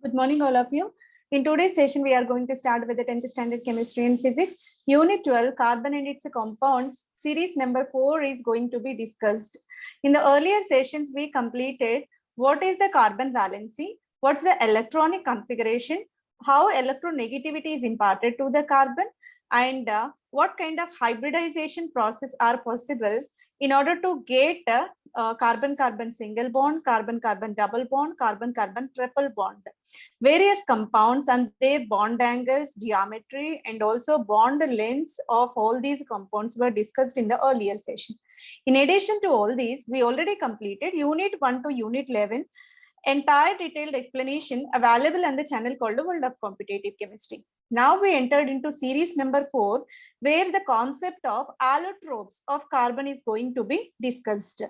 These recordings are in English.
Good morning, all of you. In today's session, we are going to start with the 10th standard chemistry and physics. Unit 12, carbon and its compounds, series number 4 is going to be discussed. In the earlier sessions, we completed what is the carbon valency, what's the electronic configuration, how electronegativity is imparted to the carbon, and what kind of hybridization process are possible in order to get carbon-carbon single bond, carbon-carbon double bond, carbon-carbon triple bond. Various compounds and their bond angles, geometry, and also bond lengths of all these compounds were discussed in the earlier session. In addition to all these, we already completed Unit 1 to Unit 11, entire detailed explanation available on the channel called the World of Competitive Chemistry. Now we entered into series number 4, where the concept of allotropes of carbon is going to be discussed.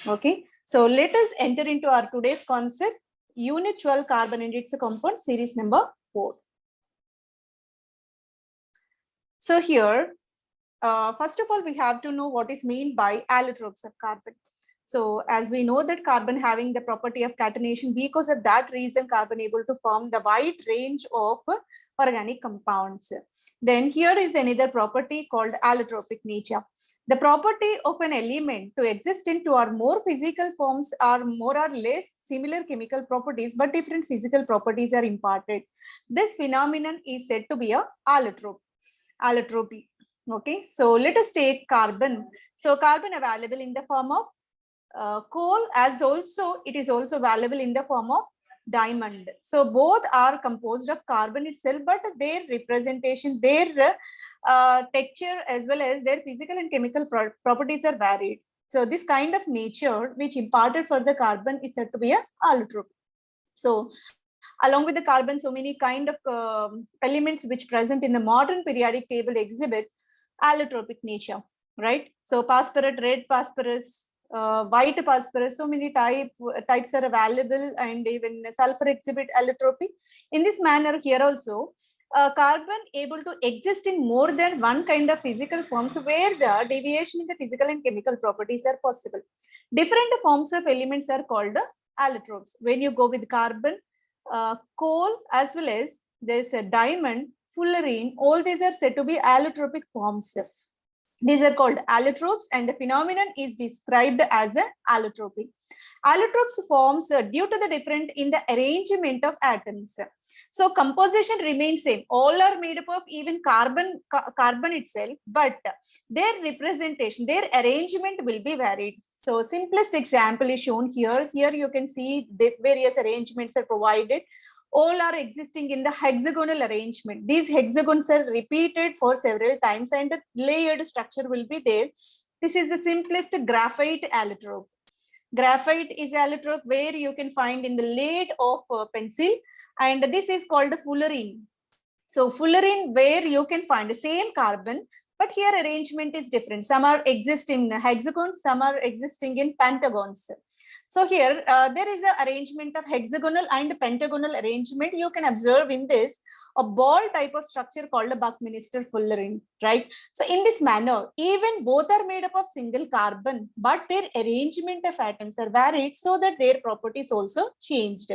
Okay, so let us enter into our today's concept, Unit 12, carbon and its compound, series number 4. So here, first of all, we have to know what is meant by allotropes of carbon. So as we know that carbon having the property of catenation, because of that reason, carbon able to form the wide range of organic compounds. Then here is another property called allotropic nature. The property of an element to exist in two or more physical forms are more or less similar chemical properties, but different physical properties are imparted. This phenomenon is said to be a allotropy. Okay, so let us take carbon. So carbon available in the form of coal, as also it is also available in the form of diamond. So both are composed of carbon itself, but their representation, their texture, as well as their physical and chemical properties are varied. So this kind of nature which imparted for the carbon is said to be a allotrope. So along with the carbon, so many kind of elements which present in the modern periodic table exhibit allotropic nature, right? So phosphorus, red phosphorus, white phosphorus, so many types are available, and even sulfur exhibit allotropy. In this manner, here also, carbon able to exist in more than one kind of physical forms where the deviation in the physical and chemical properties are possible. Different forms of elements are called allotropes. When you go with carbon, coal, as well as there's a diamond, fullerene, all these are said to be allotropic forms. These are called allotropes, and the phenomenon is described as a allotropy. Allotropes forms due to the different in the arrangement of atoms. So composition remains same. All are made up of even carbon itself, but their representation, their arrangement will be varied. So simplest example is shown here. Here you can see the various arrangements are provided. All are existing in the hexagonal arrangement. These hexagons are repeated for several times and a layered structure will be there. This is the simplest graphite allotrope. Graphite is allotrope where you can find in the lead of pencil, and this is called fullerene. So fullerene where you can find the same carbon, but here arrangement is different. Some are existing in hexagons, some are existing in pentagons. So here there is an arrangement of hexagonal and pentagonal arrangement. You can observe in this a ball type of structure called a Buckminster fullerene, right? So in this manner, even both are made up of single carbon, but their arrangement of atoms are varied so that their properties also changed.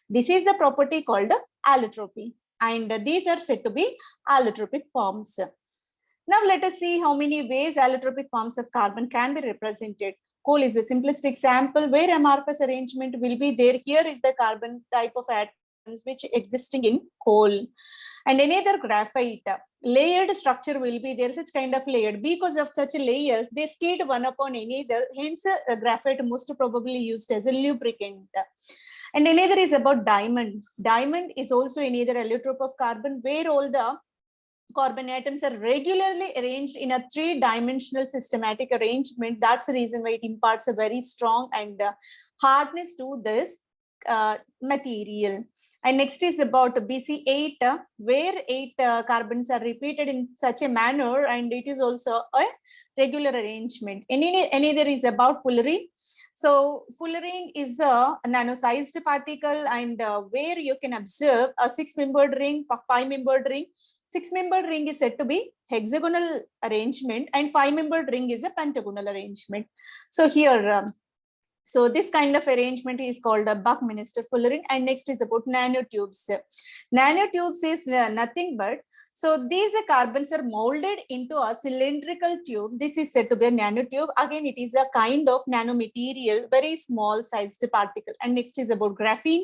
This is the property called allotropy, and these are said to be allotropic forms. Now let us see how many ways allotropic forms of carbon can be represented. Coal is the simplest example where amorphous arrangement will be there. Here is the carbon type of atoms which existing in coal. And another graphite, layered structure will be there, such kind of layered. Because of such layers, they stayed one upon another. Hence, graphite most probably used as a lubricant. And another is about diamond. Diamond is also another allotrope of carbon where all the carbon atoms are regularly arranged in a three-dimensional systematic arrangement. That's the reason why it imparts a very strong and hardness to this material. And next is about BC8, where 8 carbons are repeated in such a manner, and it is also a regular arrangement. Another is about fullerene. So fullerene is a nano-sized particle, and where you can observe a 6-membered ring, a 5-membered ring. 6-membered ring is said to be hexagonal arrangement, and 5-membered ring is a pentagonal arrangement. So here So this kind of arrangement is called a Buckminster Fullerene. And next is about nanotubes. Nanotubes is nothing but, so these carbons are molded into a cylindrical tube. This is said to be a nanotube. Again, it is a kind of nanomaterial, very small sized particle. And next is about graphene.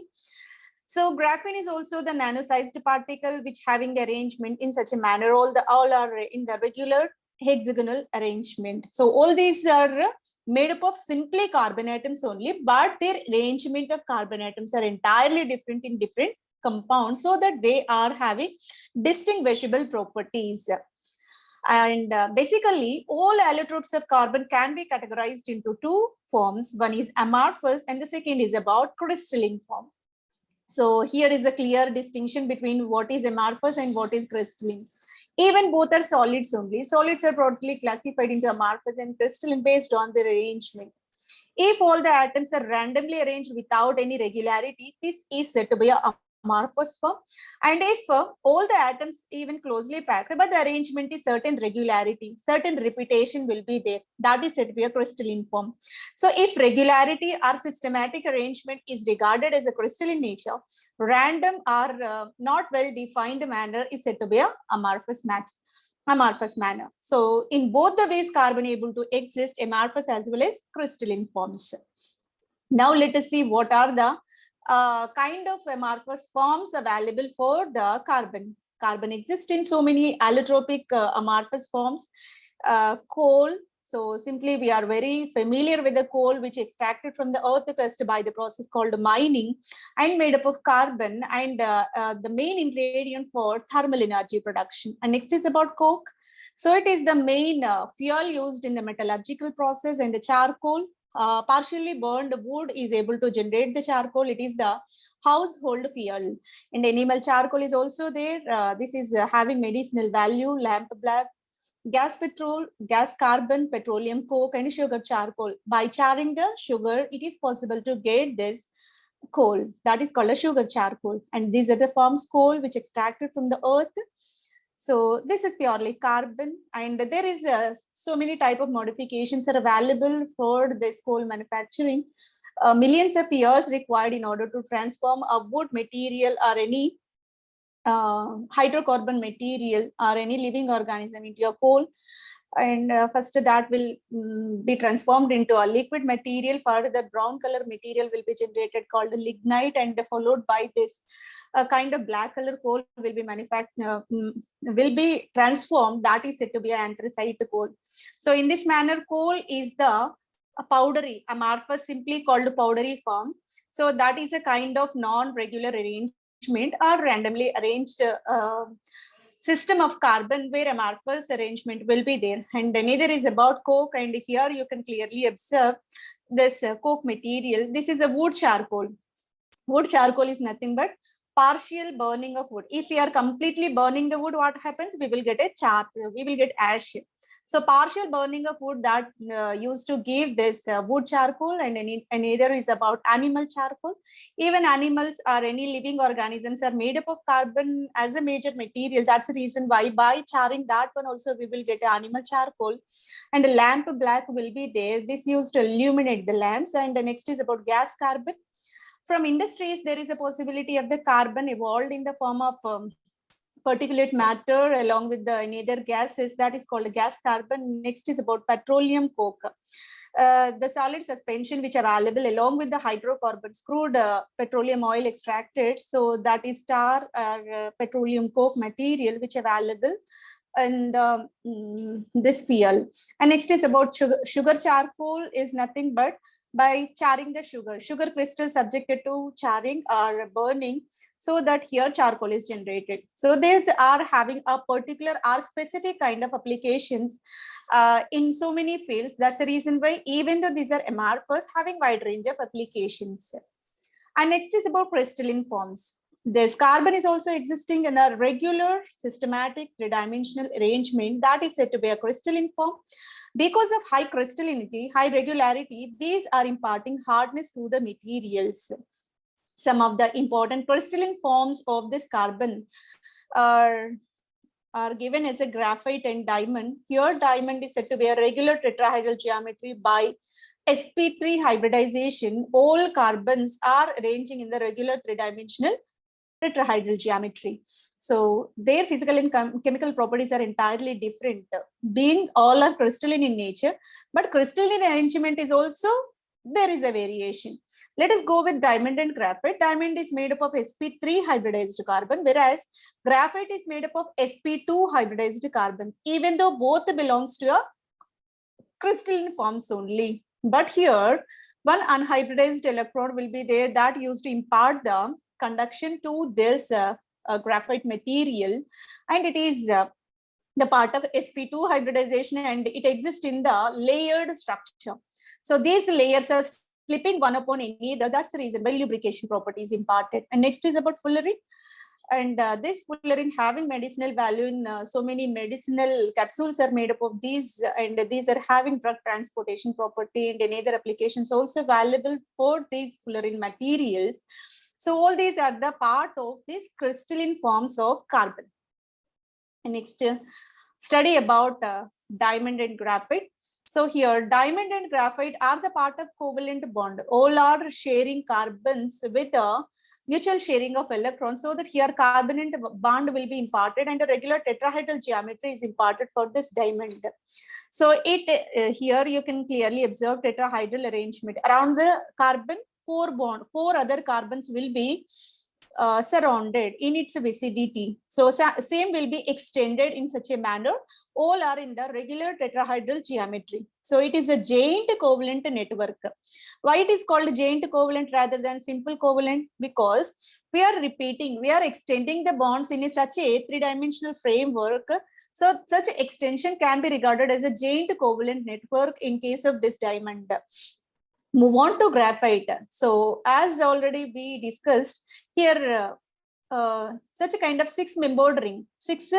So graphene is also the nano-sized particle which having the arrangement in such a manner. All are in the regular hexagonal arrangement. So all these are made up of simply carbon atoms only, but their arrangement of carbon atoms are entirely different in different compounds, so that they are having distinguishable properties. And basically, all allotropes of carbon can be categorized into two forms. One is amorphous, and the second is about crystalline form. So here is the clear distinction between what is amorphous and what is crystalline. Even both are solids only. Solids are broadly classified into amorphous and crystalline based on their arrangement. If all the atoms are randomly arranged without any regularity, this is said to be a amorphous form. And if all the atoms even closely packed, but the arrangement is certain regularity, certain repetition will be there, that is said to be a crystalline form. So if regularity or systematic arrangement is regarded as a crystalline nature, random or not well defined manner is said to be a amorphous manner. So in both the ways, carbon able to exist amorphous as well as crystalline forms. Now let us see what are the kind of amorphous forms available for the carbon. Carbon exists in so many allotropic amorphous forms. Coal. So simply we are very familiar with the coal which extracted from the earth crust by the process called mining and made up of carbon, and the main ingredient for thermal energy production. And next is about coke. So it is the main fuel used in the metallurgical process, and the charcoal. Partially burned wood is able to generate the charcoal. It is the household fuel. And animal charcoal is also there. This is having medicinal value. Lamp black, gas petrol, gas carbon, petroleum coke, and sugar charcoal. By charring the sugar, it is possible to get this coal. That is called a sugar charcoal. And these are the forms coal which extracted from the earth. So this is purely carbon, and there is so many type of modifications are available for this coal manufacturing. Millions of years required in order to transform a wood material or any hydrocarbon material or any living organism into a coal. And first that will be transformed into a liquid material. Further, the brown color material will be generated called lignite, and followed by this kind of black color coal will be manufactured, will be transformed. That is said to be an anthracite coal. So in this manner, coal is the powdery amorphous, simply called powdery form. So that is a kind of non-regular arrangement or randomly arranged system of carbon where amorphous arrangement will be there. And neither is about coke, and here you can clearly observe this coke material. This is a wood charcoal. Wood charcoal is nothing but partial burning of wood. If we are completely burning the wood, what happens? We will get a char, we will get ash. So partial burning of wood that used to give this wood charcoal, and either is about animal charcoal. Even animals or any living organisms are made up of carbon as a major material. That's the reason why by charring that one also we will get animal charcoal. And a lamp black will be there. This used to illuminate the lamps. And the next is about gas carbon. From industries, there is a possibility of the carbon evolved in the form of particulate matter along with the nether gases, that is called gas carbon. Next is about petroleum coke. The solid suspension which are available along with the hydrocarbons, crude petroleum oil extracted. So that is tar or petroleum coke material which available in this fuel. And next is about sugar. Sugar charcoal is nothing but by charring the sugar crystal subjected to charring or burning, so that here charcoal is generated. So these are having a particular or specific kind of applications in so many fields. That's the reason why even though these are amorphous, having wide range of applications. And next is about crystalline forms. This carbon is also existing in a regular, systematic, three-dimensional arrangement that is said to be a crystalline form. Because of high crystallinity, high regularity, these are imparting hardness to the materials. Some of the important crystalline forms of this carbon are are given as a graphite and diamond. Here diamond is said to be a regular tetrahedral geometry by sp3 hybridization. All carbons are arranging in the regular three-dimensional tetrahedral geometry. So their physical and chemical properties are entirely different, being all are crystalline in nature, but crystalline arrangement is also, there is a variation. Let us go with diamond and graphite. Diamond is made up of sp3 hybridized carbon, whereas graphite is made up of sp2 hybridized carbon, even though both belongs to a crystalline forms only. But here, one unhybridized electron will be there that used to impart the conduction to this graphite material, and it is the part of sp2 hybridization, and it exists in the layered structure. So these layers are slipping one upon another. That's the reason why lubrication property is imparted. And next is about fullerene. And this fullerene having medicinal value in so many medicinal capsules are made up of these, and these are having drug transportation property, and any other applications also valuable for these fullerene materials. So all these are the part of these crystalline forms of carbon. And next, study about diamond and graphite. So here, diamond and graphite are the part of covalent bond. All are sharing carbons with a mutual sharing of electrons, so that here carbon bond will be imparted, and a regular tetrahedral geometry is imparted for this diamond. So it here you can clearly observe tetrahedral arrangement. Around the carbon, four other carbons will be surrounded in its vicinity. So same will be extended in such a manner. All are in the regular tetrahedral geometry. So it is a giant covalent network. Why it is called giant covalent rather than simple covalent? Because we are extending the bonds in such a three-dimensional framework. So such extension can be regarded as a giant covalent network in case of this diamond. Move on to graphite. So as already we discussed here, such a kind of six-membered ring, six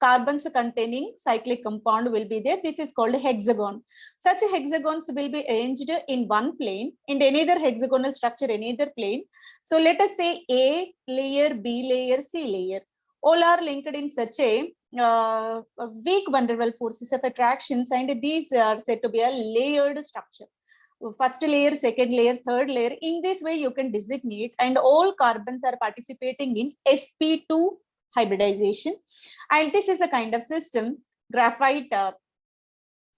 carbons containing cyclic compound will be there. This is called hexagon. Such hexagons will be arranged in one plane, in another hexagonal structure, another plane. So let us say A layer, B layer, C layer. All are linked in such a weak van der Waals forces of attractions, and these are said to be a layered structure. First layer, second layer, third layer. In this way, you can designate, and all carbons are participating in sp2 hybridization. And this is a kind of system. Graphite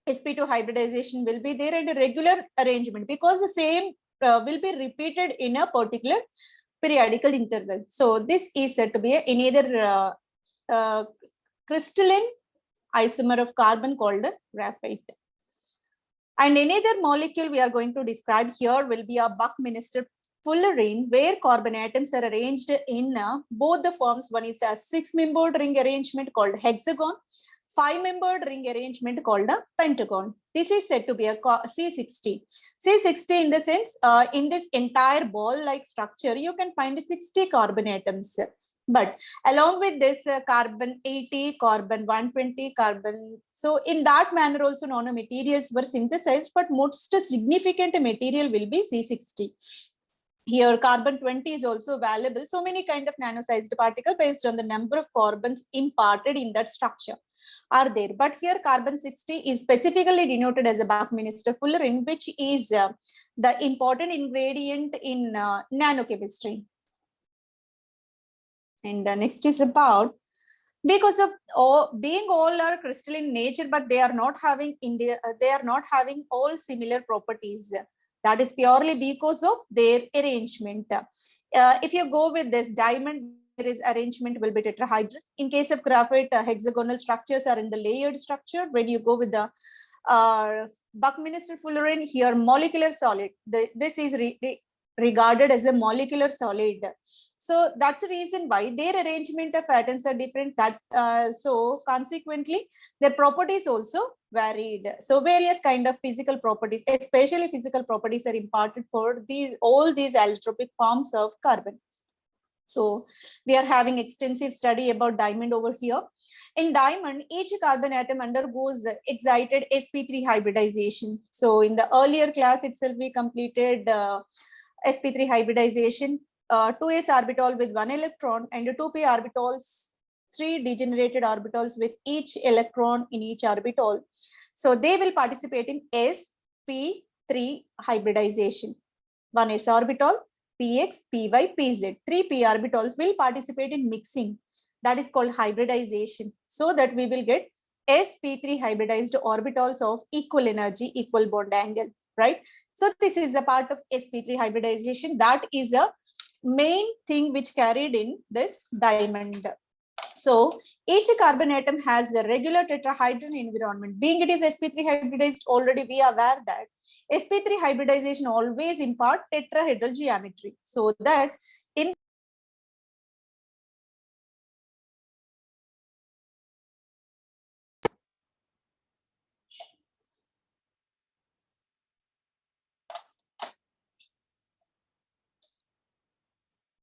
sp2 hybridization will be there, and a regular arrangement, because the same will be repeated in a particular periodical interval. So this is said to be another crystalline isomer of carbon called graphite. And another molecule we are going to describe here will be a Buckminster fullerene, where carbon atoms are arranged in both the forms. One is a six-membered ring arrangement called hexagon, five-membered ring arrangement called a pentagon. This is said to be a C60. C60 in the sense, in this entire ball-like structure, you can find 60 carbon atoms. But along with this carbon 80, carbon 120, carbon. So in that manner also nanomaterials were synthesized, but most significant material will be C60. Here carbon 20 is also available. So many kind of nano-sized particle based on the number of carbons imparted in that structure are there. But here carbon 60 is specifically denoted as a Buckminster fullerene, which is the important ingredient in nanochemistry. And next is about, because of being all are crystalline in nature, but they are not having all similar properties. That is purely because of their arrangement. If you go with this diamond, there is arrangement will be tetrahedral. In case of graphite, hexagonal structures are in the layered structure. When you go with the Buckminster fullerene, here molecular solid. This is regarded as a molecular solid. So that's the reason why their arrangement of atoms are different. That so consequently their properties also varied. So various kind of physical properties, especially physical properties, are imparted for all these allotropic forms of carbon. So we are having extensive study about diamond over here. In diamond, each carbon atom undergoes excited sp3 hybridization. So in the earlier class itself, we completed sp3 hybridization, 2s orbital with one electron and 2p orbitals 3 degenerated orbitals with each electron in each orbital. So they will participate in sp3 hybridization. One s orbital, px, py, pz. 3 p orbitals will participate in mixing. That is called hybridization. So that we will get sp3 hybridized orbitals of equal energy, equal bond angle, right? So this is a part of sp3 hybridization. That is a main thing which carried in this diamond. So each carbon atom has a regular tetrahedron environment. Being it is sp3 hybridized, already we are aware that sp3 hybridization always impart tetrahedral geometry. So that in